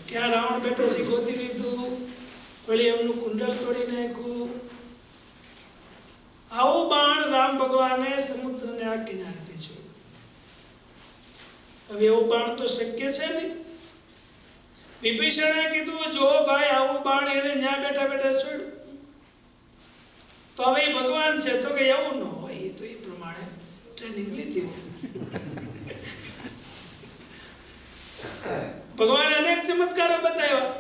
ક્યાં રાવણ બેઠો છે ગોતી લીધું, વળી એમનું કુંડળ તોડી નાખ્યું. આવું બાણ રામ ભગવાને સમુદ્રને આ કિનારેથી છોડ્યું. હવે એવું બાણ તો શક્ય છે નહીં. વિભીષણે કીધું જો ભાઈ આવું બાણ એને ન્યા બેઠા બેઠા છોડ્યું તો હવે ભગવાન છે. તો કે એવું ન હોય, એ તો એ પ્રમાણે ટ્રેનિંગ લીધી હોય. ભગવાને અનેક ચમત્કારો બતાવ્યા.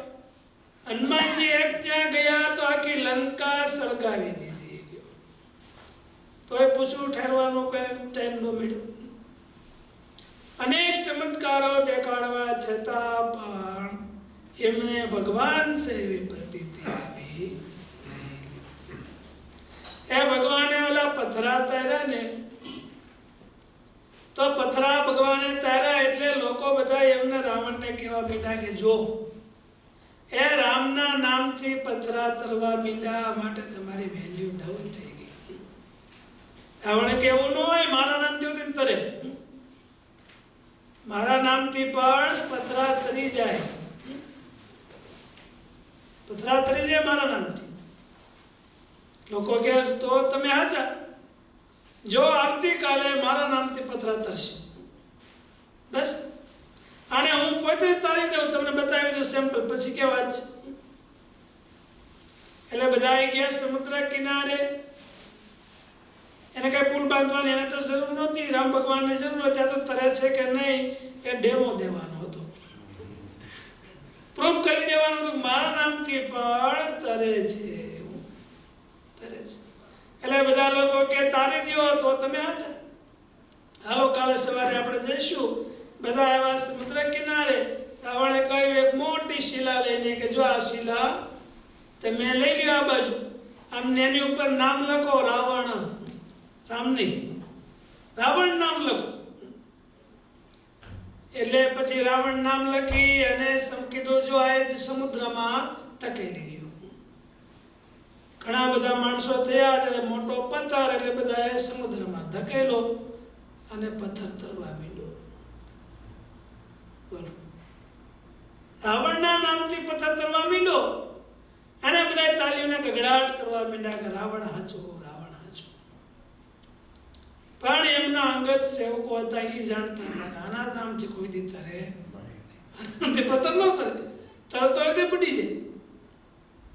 હનુમાનજી એક ત્યાં ગયા તો આખી લંકા સળગાવી દીધી. તો એ પૂછવું ઠેરવાનું કઈ ટાઈમ ન મળ્યો. અનેક ચમત્કારો દેખાડવા છતાં પણ એમને ભગવાન છે એવી પ્રતીતિ આવી નહીં. એ ભગવાને ઓલા પથરા તાર્યા ને, તો પથરા ભગવાને તાર્યા એટલે લોકો બધા એમને રાવણને કહેવા માંડ્યા કે જો એ રામના નામથી પથરા તરવા માંડ્યા માટે તમારી વેલ્યુ ડાઉન થઈ ગઈ. રાવણે કેવું ન હોય મારા નામથી તરે, મારા નામથી પણ પથરા તરી જાય, પથરા તરી જાય મારા નામથી. લોકો કે તો તમે હાચા, જો આવતીકાલે મારા નામથી પથરા તરશે બસ, અને હું પોતે જ તારી દઉં, તમને બતાવી દઉં સેમ્પલ, પછી કે વાત છે. એટલે બધા આવી ગયા સમુદ્ર કિનારે. એને કઈ પુલ બાંધવાની એને તો જરૂર નહોતી, રામ ભગવાનની જરૂર હતી. ત્યાં તો તરે છે કે નહીં એ ડેમો દેવાનો હતો, પ્રૂફ કરી દેવાનો હતો મારા નામથી પણ તરે છે, તરે છે. એટલે બધા લોકો કે તારી દો તો તમે હાચા, હાલો કાલે સવારે આપણે જઈશું. બધા આવ્યા સમુદ્ર કિનારે. રાવણે કહ્યું એક મોટી શિલા લઈને કે જો આ શિલા તમે લઈ લ્યો આ બાજુ, આમ એની ઉપર નામ લખો રાવણ, રામ નહીં રાવણ નામ લખો. એટલે પછી રાવણ નામ લખી અને કીધું જો આ સમુદ્રમાં ધકેલી દીધો. ઘણા બધા માણસો થયા ત્યારે મોટો પથ્થર, એટલે બધાએ સમુદ્રમાં ધકેલો અને પથ્થર તરવા માંડ્યો. બોલો, રાવણના નામથી પથ્થર તરવા માંડ્યો અને બધા તાલીઓના ગગડાટ કરવા માંડ્યા કે રાવણ હાચો, રાવણ હાચો. પણ એમના અંગત સેવકો હતા, એ જાણતા હતા કે આના નામથી કોઈ દી તરે, આના નામથી પથ્થર ન તરે, તરતો હોય તે પડી જાય.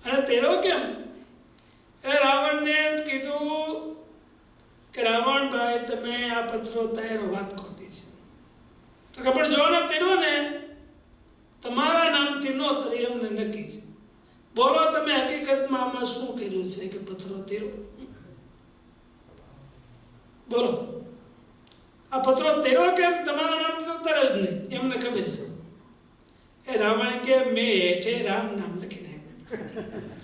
અને તેરો કેમ? એ રાવણને કીધું કે રાવણ ભાઈ તમે આ પથ્થરો તારો, વાત ખોટી છે. તો કે પણ જો ને તેરો ને તમારા નામથી નો તરી એમને નક્કી છે. બોલો તમે હકીકતમાં આમાં શું કર્યું છે કે પથ્થરો તેરો? બોલો, આ પથ્થરો તેરો કેમ તમારા નામથી તો તરે જ નહીં, એમને ખબર છે. એ રાવણ કે મેં હેઠે રામ નામ લખી નાખ્યું,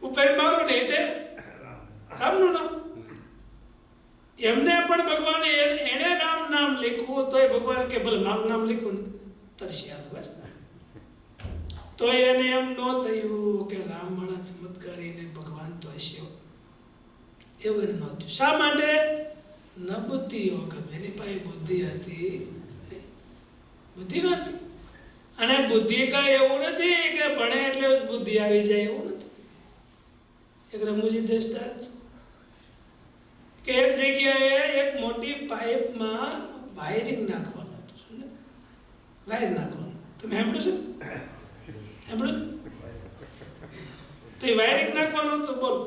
ઉપર મારો ને હેઠે રામનું નામ. એમને પણ ભગવાને એને રામ નામ લખ્યું તો એ ભગવાન કે ભલે મારું નામ લખ્યું ને તરસી આવે બસ. તો એને એમ ન થયું કે રામ મારા ચમત્કારીને ભગવાન તો હસ્યો, એવું એને નહોતું. શા માટે? ન બુદ્ધિ યોગ, એની પાસે બુદ્ધિ હતી, બુદ્ધિ નહોતી. અને બુદ્ધિ કઈ એવું નથી કે ભણે એટલે બુદ્ધિ આવી જાય, એવું નથી. એક રમૂજી દ્રષ્ટાંત છે કે એક જગ્યાએ એક મોટી પાઇપમાં વાયરિંગ નાખવાનું હતું. સમજે? વાયર નાખવાનું. તમે સાંભળ્યું છે? સાંભળ્યું? તો એ વાયરિંગ નાખવાનું હતું. બોલો,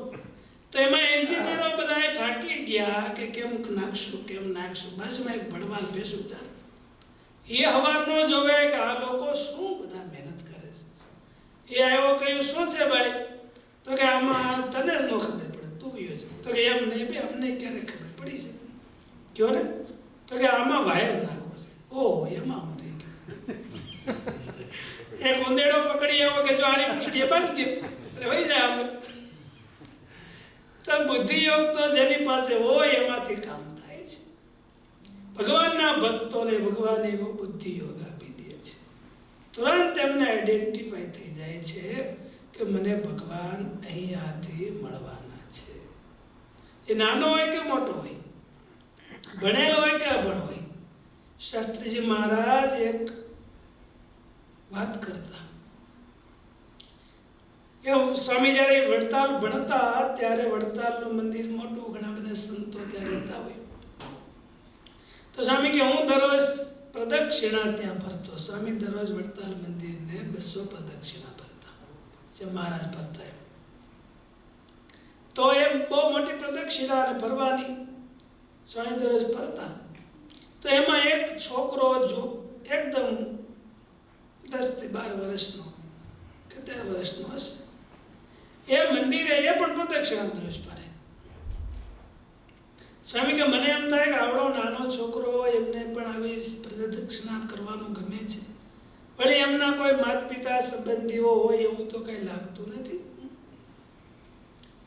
તો એમાં એન્જિનિયરો બધા થાકી ગયા કે કેમ નાખશું, કેમ નાખશું. બાજુમાં એક ભડવાલ બેસું ચાલે, એ હવાર ન જોવે કે આ લોકો શું બધા મહેનત કરે છે. એ આવ્યો, કહ્યું શું છે ભાઈ? તો કે આમાં તને જ ન ખબર પડે, તું યોજ. તો કે એમ નહીં બે, અમને ક્યારે ખબર પડી છે? કયો ને? તો કે આમાં વાયર નાખવો છે. ઓહ, એમાં હું થઈ ગયું. એક ઉંદેડો પકડી આવ્યો કે જો આની પૂંછડીએ બાંધી દો એટલે વહી જાય આપણે. તો બુદ્ધિ યોગ તો જેની પાસે હોય એમાંથી કામ થાય છે. ભગવાનના ભક્તોને ભગવાન એવો બુદ્ધિ યોગ આપી દે છે. તુરંત એમને આઈડેન્ટિફાઈ થઈ જાય છે કે મને ભગવાન અહીંયાથી મળવાના છે. એ નાનો હોય કે મોટો હોય, ભણેલો હોય કે અભણ હોય. શાસ્ત્રીજી મહારાજ એક વાત કરતા. એ સ્વામી જ્યારે વડતાલ ભણતા ત્યારે વડતાલનું મંદિર મોટું, ઘણા બધા સંતો ત્યાં રહેતા હોય. તો સ્વામી કે હું દરરોજ પ્રદક્ષિણા ત્યાં ફરતો. સ્વામી દરરોજ વડતાલ મંદિરને 200 પ્રદક્ષિણા ફરતા, જે મહારાજ ફરતા એમ. તો એમ બહુ મોટી પ્રદક્ષિણા અને ફરવાની સ્વામી દરરોજ ફરતા. તો એમાં એક છોકરો જો એકદમ 10 થી 12 વર્ષનો કે 13 વર્ષનો હશે, એ મંદિરે એ પણ પ્રદક્ષિણા દરરોજ ફરે. સ્વામી કે મને એમ થાય કે આવડો નાનો છોકરો, એમને પણ આવી પ્રદક્ષિણા કરવાનું ગમે છે. વળી એમના કોઈ માતા પિતા સંબંધીઓ હોય એવું તો કઈ લાગતું નથી.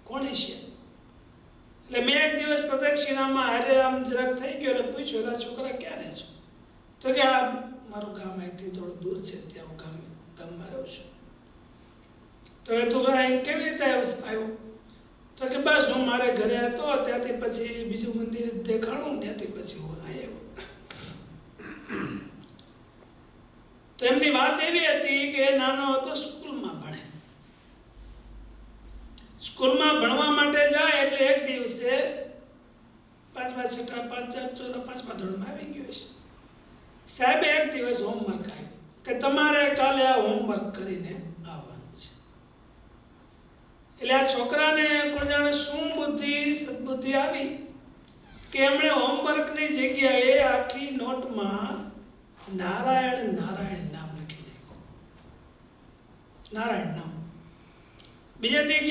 કોણ છે? એટલે મેં એક દિવસ પ્રદક્ષિણામાં હારે આમ જરાક થઈ ગયો અને પૂછ્યું, એના છોકરા ક્યાં રહે છો? તો કે આ મારું ગામ અહીંથી થોડું દૂર છે, ત્યાં હું ગામમાં રહું છું. તો એ તું અહીં કેવી રીતે આવ્યો? તો કે બસ હું મારે ઘરે હતો, ત્યાંથી પછી બીજું મંદિર દેખાણું, ત્યાંથી પછી હું આવ્યો. તો એમની વાત એવી હતી કે નાનો હતો, સ્કૂલમાં ભણે. સ્કૂલમાં ભણવા માટે જાય એટલે એક દિવસે 5મા 6ઠા 5 4 ચોથા 5મા ધોરણમાં આવી ગયો છે. સાહેબે એક દિવસ હોમવર્ક આપ્યું કે તમારે કાલે આ હોમવર્ક કરીને આવવાનું છે. એટલે આ છોકરાને કોણ જાણે શું બુદ્ધિ સદબુદ્ધિ આવી કે એમણે હોમવર્કની જગ્યાએ આખી નોટમાં નારાયણ નારાયણ નામ લખી નાખ્યું. નારાયણ નામ. બીજા દી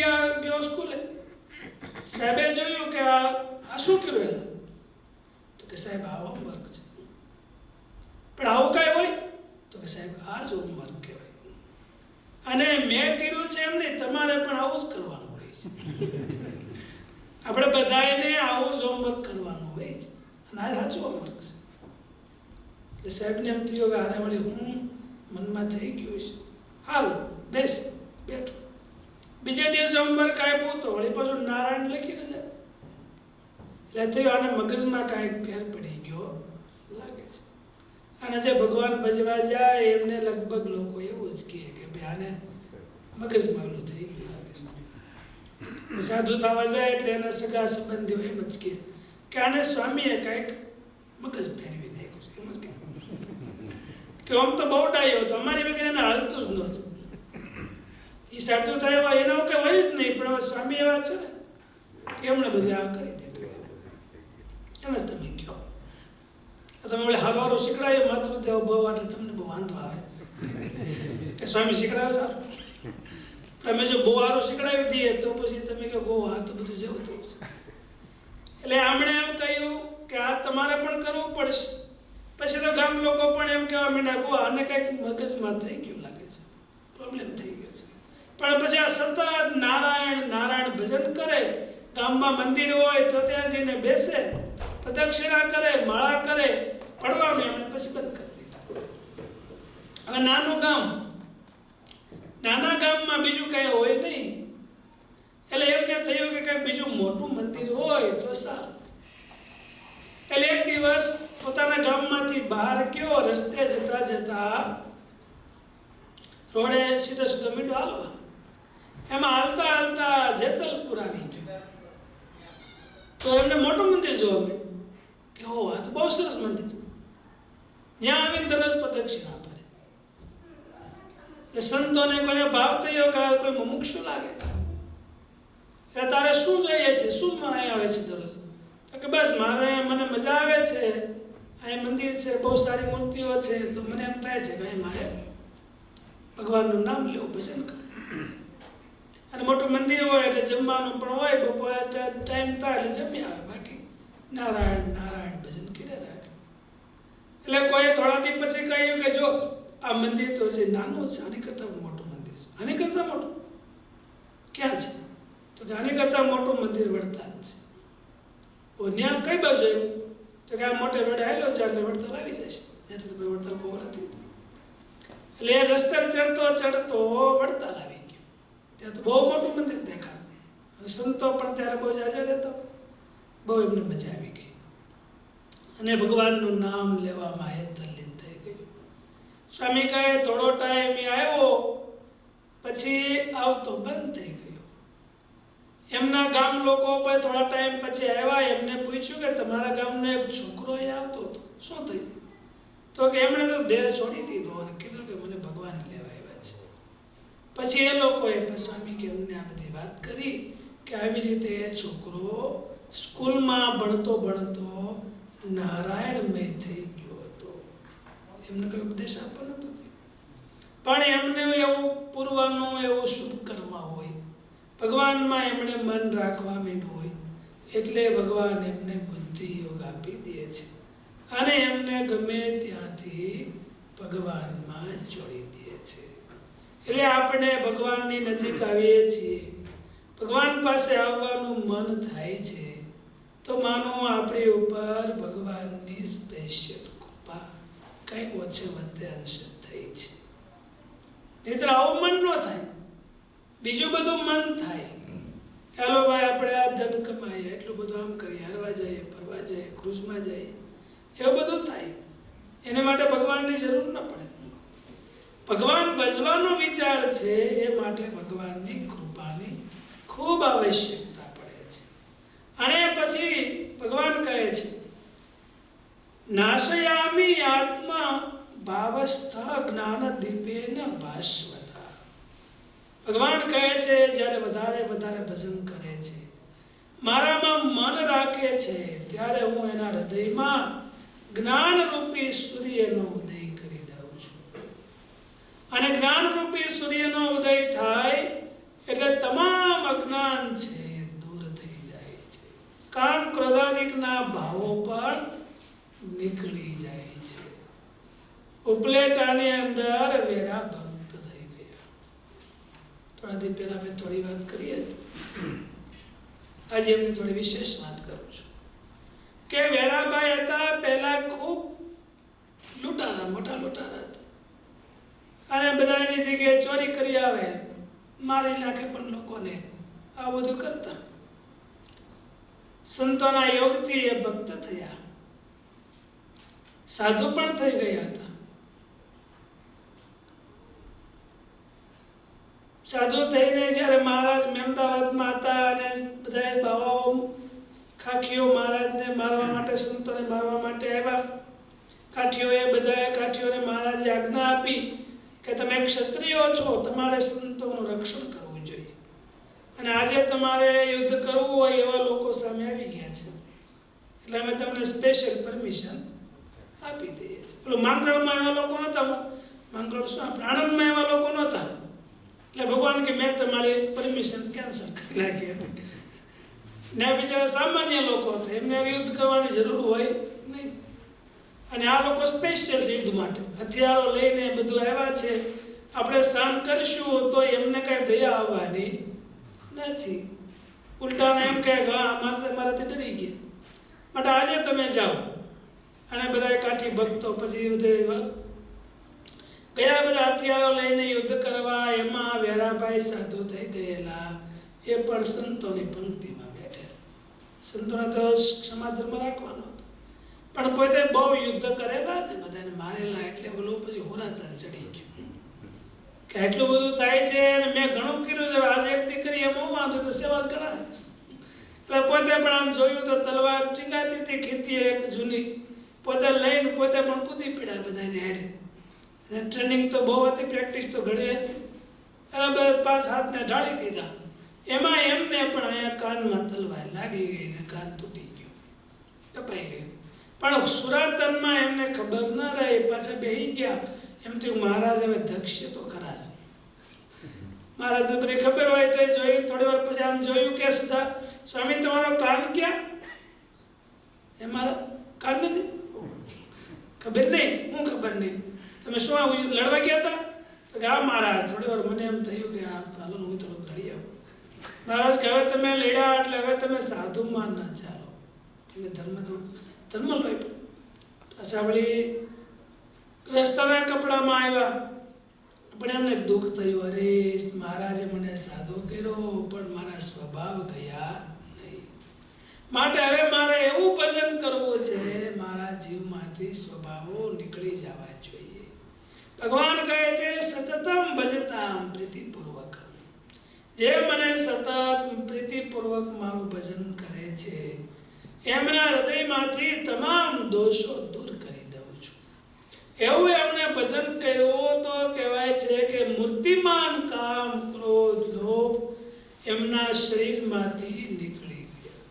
ગયો સ્કૂલે. સાહેબે જોયું કે આ શું કર્યું? એલા તો કે સાહેબ આ હોમવર્ક છે. પણ આવું કાંઈ હોય? તો કે સાહેબ આ જ હોમવર્ક કહેવાય. અને મેં કર્યું છે એમ નહીં, તમારે પણ આવું જ કરવાનું હોય છે. આપણે બધાને આવું જ હોમવર્ક કરવાનું હોય છે. અને આ સાચું હોમવર્ક છે. એટલે સાહેબને એમ થયું કે આને વળી હું મનમાં થઈ ગયું છે. સારું બેસ બેઠો. બીજા દિવસે હોમવર્ક આપ્યું તો વળી પાછું નારાયણ લખીને જાય. એટલે થયું આને મગજમાં કાંઈક ફેર પડી ગયો લાગે છે. અને જે ભગવાન ભજવા જાય એમને લગભગ લોકો એવું જ કહે કે ભાઈ આને મગજમાં ઓલું થઈ ગયું લાગે છે. સાધુ થવા જાય એટલે એના સગા સંબંધીઓ એમ જ કહે કે આને સ્વામીએ કાંઈક મગજ ફેરવી નાખ્યું છે. એમ જ કે આમ તો બહુ ડાયો હતો, અમારી વગર એને હાલતું જ નહોતું. એ સાધુ થયા એનો કંઈ હોય જ નહીં, પણ હવે સ્વામી એવા છે ને કે એમણે બધું આ કરી દીધું. એમ જ તમે કહો. તમે વળી હારું શીખડાયું માતૃદેવ બહુ એટલે તમને બહુ વાંધો આવે કે સ્વામી શીખડાવે સારું. તમે જો બહુ સારું શીખડાવી દઈએ તો પછી તમે કહો ગો આ તો બધું જેવું તેવું છે. એટલે આમણે એમ કહ્યું કે આ તમારે પણ કરવું પડશે. પછી તો ગામ લોકો પણ એમ કહેવા માંડ્યા ગો આને કંઈક મગજમાં થઈ ગયું લાગે છે, પ્રોબ્લેમ થઈ ગયો છે. પણ પછી આ સતત નારાયણ નારાયણ ભજન કરે, ગામમાં મંદિર હોય તો ત્યાં જઈને બેસે, પ્રદક્ષિણા કરે, માળા કરે, પડવાનું એમણે પછી બંધ કરી દીધું. હવે નાનું ગામ, નાના ગામમાં બીજું કાંઈ હોય નહીં, એટલે એમને થયું કે કંઈ બીજું મોટું મંદિર હોય તો સારું. એટલે એક દિવસ પોતાના ગામમાંથી બહાર ગયો, રસ્તે જતા જતા રોડે સીધો સીધો મીંડો હાલવા. એમાં હાલતા હાલતા જેતલપુર આવી ગયો. તો એમને મોટું મંદિર જોવા મળ્યું કે હો આ તો બહુ સરસ મંદિર. ત્યાં આવીને દરરોજ પ્રદક્ષિણા કરે. એટલે સંતોને કોઈને ભાવ થયો કે કોઈ મુમુક્ષુ લાગે છે, એટલે તારે શું જોઈએ છે, શું અહીં આવે છે દરરોજ? તો કે બસ મને મજા આવે છે, અહીં મંદિર છે, બહુ સારી મૂર્તિઓ છે, તો મને એમ થાય છે કે અહીં મારે ભગવાનનું નામ લેવું, ભજન કરવું. અને મોટું મંદિર હોય એટલે જમવાનું પણ હોય, બપોરે ટાઈમ થાય એટલે જમી આવે, બાકી નારાયણ નારાયણ ભજન કર્યા રાખે. એટલે કોઈ થોડા દિવસ પછી કહ્યું કે જો આ મંદિર તો જે નાનું છે, આની કરતાં મોટું મંદિર છે. આની કરતાં મોટું ક્યાં છે? તો કે આની કરતાં મોટું મંદિર વડતાલ છે. ઓ ત્યાં કઈ બાજુ આવ્યું? તો કે આ મોટે રોડે આવેલો છે એટલે વડતાલ આવી જશે. ત્યાંથી તો વડતાલ બહુ નથી. એટલે એ રસ્તે ચડતો ચડતો વડતાલ આવી ગયો. ત્યાં તો બહુ મોટું મંદિર દેખાયું. અને સંતો પણ ત્યારે બહુ જાજા રહેતા, બહુ એમને મજા આવી ગઈ. અને ભગવાનનું નામ લેવામાં એ તલ્લીન થઈ ગયું. સ્વામી કહે થોડો ટાઈમ આવ્યો, પછી આવતો બંધ થઈ ગયો. એમના ગામ લોકો પર થોડા ટાઈમ પછી આવ્યા, એમને પૂછ્યું કે તમારા ગામનો એક છોકરો અહીં આવતો હતો, શું થયું? તો કે એમણે તો દેહ છોડી દીધો અને કીધું કે મને ભગવાન લેવા આવ્યા છે. પછી એ લોકોએ સ્વામી કે એમને આ બધી વાત કરી કે આવી રીતે એ છોકરો સ્કૂલમાં ભણતો ભણતો નારાયણમય થઈ ગયો હતો. એમને કોઈ ઉપદેશ આપવાનો હતો, પણ એમને એવું પૂર્વનું એવું શુભ કર્મ હોય, ભગવાનમાં એમણે મન રાખવા માંડ્યું હોય, એટલે ભગવાન એમને બુદ્ધિ યોગ આપી દે છે અને એમને ગમે ત્યાંથી ભગવાનમાં જોડી દે છે. એટલે આપણે ભગવાનની નજીક આવીએ છીએ, ભગવાન પાસે આવવાનું મન થાય છે, તો માનો આપણી ઉપર ભગવાનની સ્પેશિયલ કૃપા કંઈક ઓછે વધે અંશે થઈ છે. નહીંતર આવું મન ન થાય, બીજું બધું મન થાય. ચાલો ભાઈ આપણે આ ધન કમાઈએ, એટલું બધું આમ કરીએ, હરવા જઈએ, ફરવા જઈએ, ક્રૂઝમાં જઈએ, એવું બધું થાય. એને માટે ભગવાનની જરૂર ન પડે. ભગવાન ભજવાનો વિચાર છે એ માટે ભગવાનની કૃપાની ખૂબ આવશ્યકતા પડે છે. અને પછી ભગવાન કહે છે નાશયામી આત્મા ભાવસ્થ જ્ઞાન દીપેન ભાસ્વતા. ભગવાન કહે છે જ્યારે વધારે વધારે ભજન કરે છે, મારામાં મન રાખે છે, ત્યારે હું એના હૃદયમાં જ્ઞાનરૂપી સૂર્યનો ઉદય કરી દઉં છું. અને જ્ઞાનરૂપી સૂર્યનો ઉદય થાય એટલે તમામ અજ્ઞાન છે દૂર થઈ જાય છે. કામ ક્રોધાદિકના ભાવો પણ નીકળી જાય છે. ઉપલેટાની અંદર વેરા ભક્ત થઈ ગયા. થોડા દી પહેલા મેં થોડી વાત કરી હતી, આજે એમની થોડી વિશેષ વાત કરું છું કે વેરાભાઈ હતા પહેલા ખૂબ લૂંટારા, મોટા લૂંટારા હતા અને બધા એની જગ્યાએ ચોરી કરી આવે, મારી નાખે પણ લોકોને, આ બધું કરતા. સંતોના યોગથી એ ભક્ત થયા, સાધુ પણ થઈ ગયા હતા. સાધુ થઈને જ્યારે મહારાજ મહેમદાવાદમાં હતા અને બધા બાવાઓ ખાખીઓ મહારાજને મારવા માટે, સંતોને મારવા માટે આવ્યા, કાઠીઓએ બધાએ કાઠીઓને મહારાજે આજ્ઞા આપી કે તમે ક્ષત્રિયો છો, તમારે સંતોનું રક્ષણ કરવું જોઈએ અને આજે તમારે યુદ્ધ કરવું હોય એવા લોકો સામે આવી ગયા છે, એટલે અમે તમને સ્પેશિયલ પરમિશન આપી દઈએ છીએ. પેલું માંગરોળમાં એવા લોકો નહોતા, માંગરોળ શું આપણે આણંદમાં એવા લોકો નહોતા, એટલે ભગવાન કે મેં તમારી પરમિશન કેન્સલ કરી નાખી હતી. ને બિચારા સામાન્ય લોકો હતા, એમને યુદ્ધ કરવાની જરૂર હોય નહીં. અને આ લોકો સ્પેશિયલ છે યુદ્ધ માટે, હથિયારો લઈને બધું આવ્યા છે. આપણે સહન કરીશું તો એમને કાંઈ દયા આવવાની નથી. ઉલટાને એમ કહે કે હા મારાથી ડરી ગયા, માટે આજે તમે જાઓ. અને બધા કાઠી ભક્તો પછી બધા ગયા, બધા હથિયારો લઈને યુદ્ધ કરવા. એમાં વેરાભાઈ સાધુ થઈ ગયેલા, એ પણ સંતોની પંક્તિમાં બેઠેલા. સંતોને તો ક્ષમા ધર્મ રાખવાનો હતો, પણ પોતે બહુ યુદ્ધ કરેલા ને બધાને મારેલા, એટલે ઓલું પછી હોરાતન ચડી ગયું કે એટલું બધું થાય છે અને મેં ઘણું કર્યું છે, આજે એક દીકરી એમ હું વાંધો તો સેવા જ ગણાય. એટલે પોતે પણ આમ જોયું તો તલવાર ટીંગાતી હતી, ખેતી એક જૂની, પોતે લઈને પોતે પણ કૂદી પડ્યા બધાને હારે. અને ટ્રેનિંગ તો બહુ હતી, પ્રેક્ટિસ તો ઘણી હતી, અને બધા 5 હાથને ઢાળી દીધા. એમાં એમને પણ અહીંયા કાનમાં તલવાર લાગી ગઈ ને કાન તૂટી ગયો, કપાઈ ગયું. પણ સુરાતનમાં એમને ખબર ન રહી, પાછા બેસી ગયા. એમ થયું મહારાજ હવે ધક્ષ તો ખરા જ. મહારાજને બધી ખબર હોય તો એ જોયું. થોડી વાર પછી આમ જોયું કે સદા સ્વામી તમારો કાન ક્યાં? એ મારા કાન નથી. ખબર નહીં, હું ખબર નહીં, તમે શું લડવા ગયા હતા? તો કે હા મહારાજ, થોડી વાર મને એમ થયું કે આ ચાલો હું થોડુંક લડી આવું. મહારાજ કે હવે તમે લડ્યા એટલે હવે તમે સાધુમાં ના ચાલો, તમે ધર્મ લો. પાછા વળી રસ્તાના કપડામાં આવ્યા, પણ એમને દુઃખ થયું, અરે મહારાજે મને સાધુ કર્યો પણ મારા સ્વભાવ ગયા નહીં, માટે હવે મારે એવું ભજન કરવું છે, મારા જીવમાંથી સ્વભાવો નીકળી જવા જોઈએ. ભગવાન કહે છે સતતમ ભજતામ પ્રીતિપૂર્વક, જે મને સતત પ્રીતિપૂર્વક મારું ભજન કરે છે એમના હૃદયમાંથી તમામ દોષો દૂર કરી દઉં છું. એવું એમણે ભજન કર્યું તો કહેવાય છે કે મૂર્તિમાન કામ ક્રોધ લોભ એમના શરીરમાંથી નીકળી ગયા.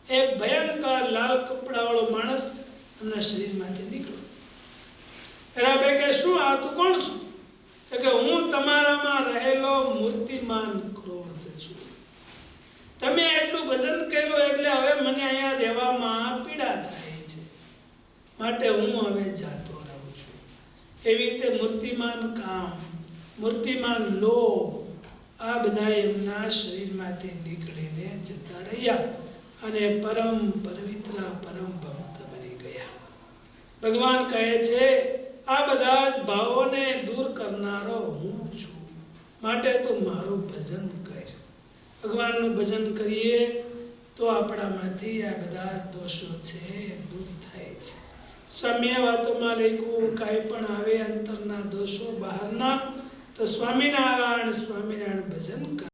એક ભયંકર લાલ કપડાવાળો માણસ એમના શરીરમાંથી નીકળ્યો. રાબે કે શું આ તું કોણ છું? તો કે હું તમારામાં રહેલો મૂર્તિમાન ક્રોધ છું. તમે એટલું ભજન કર્યું એટલે હવે મને અહીંયા રહેવામાં પીડા થાય છે, માટે હું હવે જાતો રહું છું. એવી રીતે મૂર્તિમાન કામ, મૂર્તિમાન લોભ આ બધા એમના શરીરમાંથી નીકળીને જતા રહ્યા અને પરમ પવિત્ર પરમ ભક્ત બની ગયા. ભગવાન કહે છે આ બધા જ ભાવોને દૂર કરનારો હું છું, માટે તું મારું ભજન કર. ભગવાનનું ભજન કરીએ તો આપણામાંથી આ બધા દોષો છે દૂર થાય છે. સ્વામીએ વાતોમાં લખ્યું કાંઈ પણ આવે અંતરના દોષો બહારના તો સ્વામિનારાયણ સ્વામિનારાયણ ભજન કર.